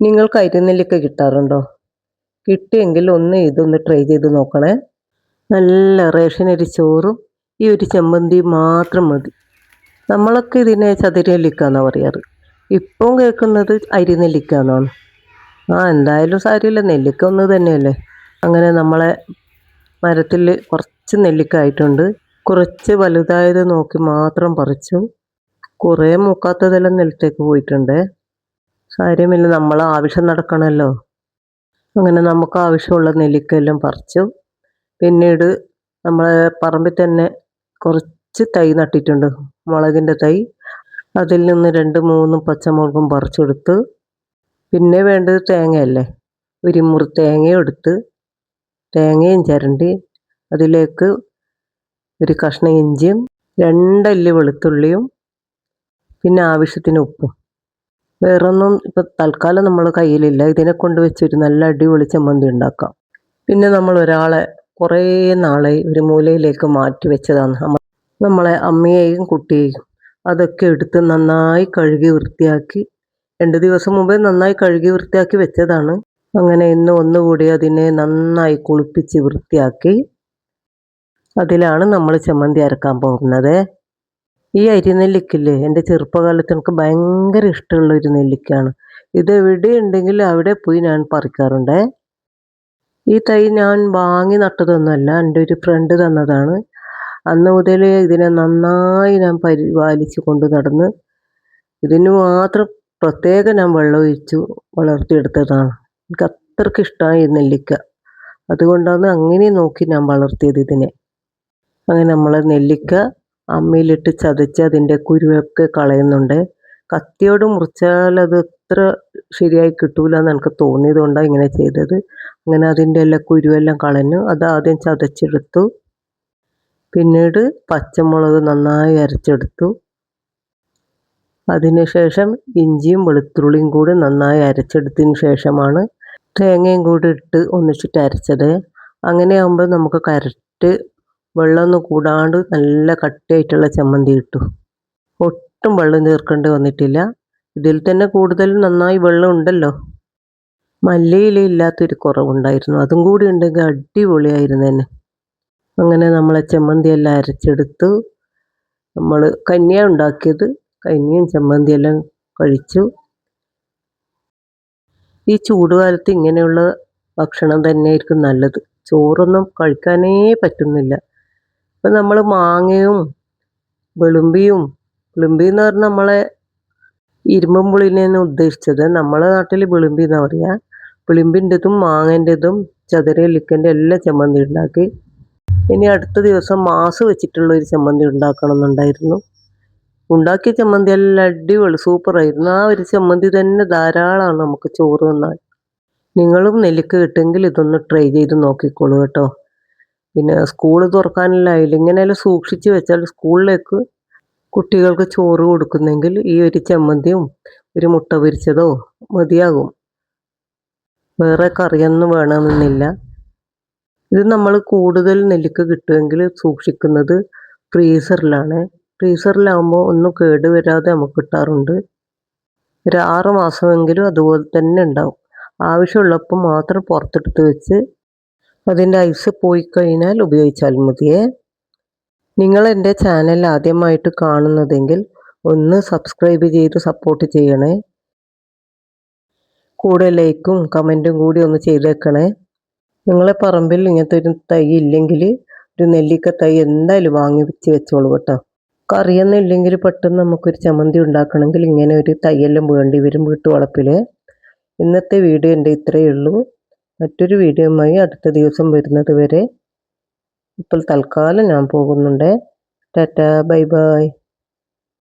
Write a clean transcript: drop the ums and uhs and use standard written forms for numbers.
നിങ്ങൾക്ക് അരിനെല്ലിക്ക കിട്ടാറുണ്ടോ? കിട്ടിയെങ്കിൽ ഇതൊന്ന് ട്രൈ ചെയ്ത് നോക്കണേ. നല്ല റേഷൻ അരി ചോറും ഈ ഒരു ചമ്മന്തി മാത്രം മതി. നമ്മളൊക്കെ ഇതിനെ ചതുരനെല്ലിക്ക എന്നാണ് പറയാറ്. ഇപ്പം കേൾക്കുന്നത് അരിനെല്ലിക്ക എന്നാണ്. എന്തായാലും സാരമില്ല, നെല്ലിക്ക ഒന്ന് തന്നെയല്ലേ. അങ്ങനെ നമ്മളെ മരത്തിൽ കുറച്ച് നെല്ലിക്ക ആയിട്ടുണ്ട്. കുറച്ച് വലുതായത് നോക്കി മാത്രം പറിച്ചു. കുറേ മൂക്കാത്തതെല്ലാം നിലത്തേക്ക് പോയിട്ടുണ്ട്. സാരമില്ല, നമ്മൾ ആവശ്യം നടക്കണമല്ലോ. അങ്ങനെ നമുക്ക് ആവശ്യമുള്ള നെല്ലിക്കയെല്ലാം പറിച്ചു. പിന്നീട് നമ്മളെ പറമ്പിൽ തന്നെ കുറച്ച് തൈ നട്ടിട്ടുണ്ട്, മുളകിൻ്റെ തൈ. അതിൽ നിന്ന് 2-3 പച്ചമുളകും പറിച്ചെടുത്ത്. പിന്നെ വേണ്ടത് തേങ്ങയല്ലേ. ഒരു മുറി തേങ്ങയും എടുത്ത് തേങ്ങയും ചിരണ്ടി അതിലേക്ക് ഒരു കഷ്ണം ഇഞ്ചിയും 2 അല്ലി വെളുത്തുള്ളിയും പിന്നെ ആവശ്യത്തിന് ഉപ്പും. വേറൊന്നും ഇപ്പം തൽക്കാലം നമ്മൾ കയ്യിലില്ല. ഇതിനെ കൊണ്ട് വെച്ചൊരു നല്ല അടിപൊളി ചമ്മന്തി ഉണ്ടാക്കാം. പിന്നെ നമ്മൾ ഒരാളെ കുറേ നാളായി ഒരു മൂലയിലേക്ക് മാറ്റി വെച്ചതാണ്. നമ്മളെ അമ്മയെയും കുട്ടിയെയും അതൊക്കെ എടുത്ത് നന്നായി കഴുകി വൃത്തിയാക്കി 2 ദിവസം മുമ്പേ നന്നായി കഴുകി വൃത്തിയാക്കി വെച്ചതാണ്. അങ്ങനെ ഇന്ന് ഒന്നുകൂടി അതിനെ നന്നായി കുളിപ്പിച്ച് വൃത്തിയാക്കി അതിലാണ് നമ്മൾ ചമ്മന്തി അരക്കാൻ പോകുന്നത്. ഈ അരിനെല്ലിക്കില്ലേ, എൻ്റെ ചെറുപ്പകാലത്ത് എനിക്ക് ഭയങ്കര ഇഷ്ടമുള്ളൊരു നെല്ലിക്കയാണ്. ഇത് എവിടെ ഉണ്ടെങ്കിൽ അവിടെ പോയി ഞാൻ പറിക്കാറുണ്ട്. ഈ തൈ ഞാൻ വാങ്ങി നട്ടതൊന്നുമല്ല, എൻ്റെ ഒരു ഫ്രണ്ട് തന്നതാണ്. അന്ന് മുതൽ ഇതിനെ നന്നായി ഞാൻ പരിപാലിച്ച് കൊണ്ട് നടന്ന് ഇതിന് മാത്രം പ്രത്യേകം ഞാൻ വെള്ളം ഒഴിച്ചു വളർത്തിയെടുത്തതാണ്. എനിക്ക് അത്രയ്ക്ക് ഇഷ്ടമായി ഈ നെല്ലിക്ക. അതുകൊണ്ടാണ് അങ്ങനെ നോക്കി ഞാൻ വളർത്തിയത് ഇതിനെ. അങ്ങനെ നമ്മൾ നെല്ലിക്ക അമ്മിയിലിട്ട് ചതച്ച് അതിൻ്റെ കുരുവൊക്കെ കളയുന്നുണ്ട്. കത്തിയോട് മുറിച്ചാൽ അത് അത്ര ശരിയായി കിട്ടൂല എന്ന് എനിക്ക് തോന്നിയത് കൊണ്ടാണ് ഇങ്ങനെ ചെയ്തത്. അങ്ങനെ അതിൻ്റെ എല്ലാം കുരുവെല്ലാം കളഞ്ഞു. അത് ആദ്യം ചതച്ചെടുത്തു. പിന്നീട് പച്ചമുളക് നന്നായി അരച്ചെടുത്തു. അതിനുശേഷം ഇഞ്ചിയും വെളുത്തുള്ളിയും കൂടി നന്നായി അരച്ചെടുത്തതിന് ശേഷമാണ് തേങ്ങയും കൂടി ഇട്ട് ഒന്നിച്ചിട്ട് അരച്ചത്. അങ്ങനെ ആകുമ്പോൾ നമുക്ക് കറക്റ്റ് വെള്ളമൊന്നും കൂടാണ്ട് നല്ല കട്ടിയായിട്ടുള്ള ചമ്മന്തി കിട്ടും. ഒട്ടും വെള്ളം ചേർക്കേണ്ടി വന്നിട്ടില്ല. ഇതിൽ തന്നെ കൂടുതൽ നന്നായി വെള്ളം ഉണ്ടല്ലോ. മല്ലിയില ഇല്ലാത്തൊരു കുറവുണ്ടായിരുന്നു, അതും കൂടി ഉണ്ടെങ്കിൽ അടിപൊളിയായിരുന്നു തന്നെ. അങ്ങനെ നമ്മളെ ചമ്മന്തി എല്ലാം അരച്ചെടുത്തു. നമ്മൾ കഞ്ഞിയാണ് ഉണ്ടാക്കിയത്. കഞ്ഞിയും ചമ്മന്തിയെല്ലാം കഴിച്ചു. ഈ ചൂടുകാലത്ത് ഇങ്ങനെയുള്ള ഭക്ഷണം തന്നെയായിരിക്കും നല്ലത്. ചോറൊന്നും കഴിക്കാനേ പറ്റുന്നില്ല. ഇപ്പം നമ്മൾ മാങ്ങയും വെളുമ്പിയും, വെളുമ്പി എന്ന് പറഞ്ഞാൽ നമ്മളെ ഇരുമ്പും പുളിനെയാണ് ഉദ്ദേശിച്ചത്. നമ്മളെ നാട്ടിൽ വെളുമ്പി എന്നാണ് പറയുക. വെളുമ്പിൻ്റെതും മാങ്ങേൻ്റെതും ചതുരനെല്ലിക്കൻ്റെ എല്ലാം ചമ്മന്തി ഉണ്ടാക്കി. ഇനി അടുത്ത ദിവസം മാസ് വെച്ചിട്ടുള്ള ഒരു ചമ്മന്തി ഉണ്ടാക്കണം എന്നുണ്ടായിരുന്നു. ഉണ്ടാക്കിയ ചമ്മന്തി എല്ലാം അടിപൊളി സൂപ്പറായിരുന്നു. ആ ഒരു ചമ്മന്തി തന്നെ ധാരാളമാണ് നമുക്ക് ചോറ് തിന്നാൻ. നിങ്ങളും നെല്ലിക്ക കിട്ടുമെങ്കിൽ ഇതൊന്ന് ട്രൈ ചെയ്ത് നോക്കിക്കോളൂ കേട്ടോ. പിന്നെ സ്കൂൾ തുറക്കാനെല്ലാം ഇങ്ങനെയെല്ലാം സൂക്ഷിച്ച് വെച്ചാൽ സ്കൂളിലേക്ക് കുട്ടികൾക്ക് ചോറ് കൊടുക്കുന്നെങ്കിൽ ഈ ഒരു ചമ്മന്തിയും ഒരു മുട്ട പൊരിച്ചതോ മതിയാകും. വേറെ കറിയൊന്നും വേണമെന്നില്ല. ഇത് നമ്മൾ കൂടുതൽ നെല്ലിക്ക കിട്ടുമെങ്കിൽ സൂക്ഷിക്കുന്നത് ഫ്രീസറിലാണ്. ഫ്രീസറിലാകുമ്പോൾ ഒന്നും കേടുവരാതെ നമുക്ക് കിട്ടാറുണ്ട്. ഒരു 6 മാസമെങ്കിലും അതുപോലെ തന്നെ ഉണ്ടാവും. ആവശ്യമുള്ളപ്പോൾ മാത്രം പുറത്തെടുത്ത് വെച്ച് അതിൻ്റെ ഐസ് പോയി കഴിഞ്ഞാൽ ഉപയോഗിച്ചാൽ മതിയേ. നിങ്ങൾ എൻ്റെ ചാനൽ ആദ്യമായിട്ട് കാണുന്നതെങ്കിൽ ഒന്ന് സബ്സ്ക്രൈബ് ചെയ്ത് സപ്പോർട്ട് ചെയ്യണേ. കൂടെ ലൈക്കും കമൻറ്റും കൂടി ഒന്ന് ചെയ്തേക്കണേ. നിങ്ങളെ പറമ്പിൽ ഇങ്ങനത്തെ ഒരു തൈ ഇല്ലെങ്കിൽ ഒരു നെല്ലിക്ക തൈ എന്തായാലും വാങ്ങി വെച്ചോളൂ കേട്ടോ. കറിയൊന്നും ഇല്ലെങ്കിൽ പെട്ടെന്ന് നമുക്കൊരു ചമ്മന്തി ഉണ്ടാക്കണമെങ്കിൽ ഇങ്ങനെ ഒരു തൈയെല്ലാം വേണ്ടി വരും വീട്ടുവളപ്പിൽ. ഇന്നത്തെ വീഡിയോ എൻ്റെ ഇത്രയേ ഉള്ളൂ. മറ്റൊരു വീഡിയോയുമായി അടുത്ത ദിവസം വരുന്നത് വരെ ഇപ്പോൾ തൽക്കാലം ഞാൻ പോകുന്നുണ്ട്. Tata, bye bye.